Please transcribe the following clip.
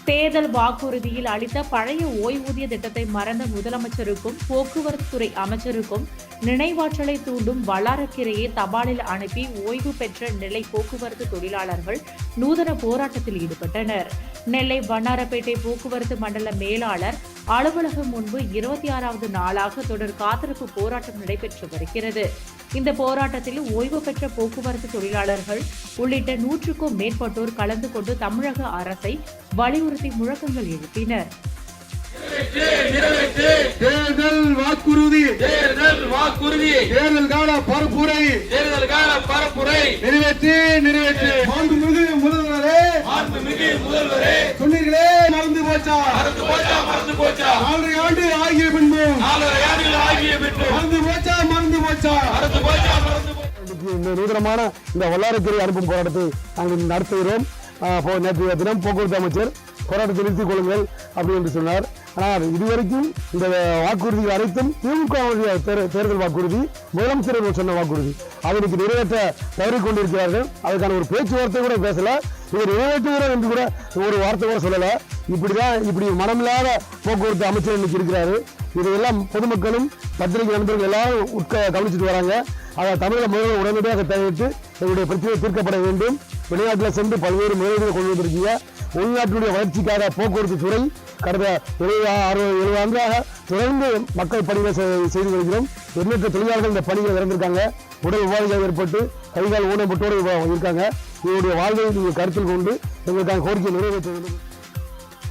தேர்தல் வாக்குறுதியில் அளித்த பழைய ஓய்வூதிய திட்டத்தை மறந்த முதலமைச்சருக்கும் போக்குவரத்து துறை அமைச்சருக்கும் நினைவாற்றலை தூண்டும் வல்லாரக்கீரையை தபாலில் அனுப்பி ஓய்வு பெற்ற நெல்லை போக்குவரத்து தொழிலாளர்கள் நூதன போராட்டத்தில் ஈடுபட்டனர். நெல்லை வண்ணாரப்பேட்டை போக்குவரத்து மண்டல மேலாளர் அலுவலகம் முன்பு 26வது நாளாக தொடர் காத்திருப்பு போராட்டம் நடைபெற்று வருகிறது. இந்த போராட்டத்தில் ஓய்வு பெற்ற போக்குவரத்து தொழிலாளர்கள் உள்ளிட்ட 100க்கும் மேற்பட்டோர் கலந்து கொண்டு தமிழக அரசை வலியுறுத்தி முழக்கங்கள் எழுப்பினர். தேர்தல் வாக்குறுதி தேர்தல் கால பரப்புரை நிறைவேற்று மாண்புமிகு முதல்வரே சொன்னீர்களே மறந்து போச்சா 4 ஆண்டு ஆகிய பின்பு மறந்து போச்சா நூதனமான இந்த வல்லாரக்கீரை அனுப்பும் போராட்டத்தை நாங்கள் நடத்துகிறோம். நேற்றைய தினம் போக்குவரத்து அமைச்சர் போராட்டத்தை நிறுத்திக் கொள்ளுங்கள் அப்படி என்று சொன்னார். ஆனால் இதுவரைக்கும் இந்த வாக்குறுதிகள் அனைத்தும் திமுக தேர்தல் வாக்குறுதி, முதலமைச்சர் சொன்ன வாக்குறுதி அதற்கு நிறைவேற்ற தவறிக் கொண்டிருக்கிறார்கள். அதற்கான ஒரு பேச்சுவார்த்தை கூட பேசல, இதை நிறைவேற்றுகிறோம் என்று கூட ஒரு வார்த்தை கூட சொல்லல. இப்படி மனமில்லாத போக்குவரத்து அமைச்சர் இன்னைக்கு இருக்கிறாரு. இதையெல்லாம் பொதுமக்களும் பத்திரிகை நண்பர்கள் எல்லாரும் கவனிச்சுட்டு வராங்க. அதை தமிழக முதல்வர் உடனடியாக தயாரித்து எங்களுடைய பிரச்சனை தீர்க்கப்பட வேண்டும். வெளிநாட்டில் சென்று பல்வேறு முதலீடுகளை கொண்டு வந்திருக்கீங்க. உள்நாட்டினுடைய வளர்ச்சிக்காக போக்குவரத்து துறை கடந்த 70 ஆண்டாக தொடர்ந்து மக்கள் பணிகளை செய்து வருகிறோம். எண்ணற்ற தொழிலாளர்கள் இந்த பணிகளை இறந்திருக்காங்க. உடல் உபாதைகள் ஏற்பட்டு கைகால் ஊனப்பட்டோடு இருக்காங்க. இவருடைய வாழ்வை நீங்கள் கருத்தில் கொண்டு எங்களுக்கான கோரிக்கை நிறைவேற்ற வேண்டும்.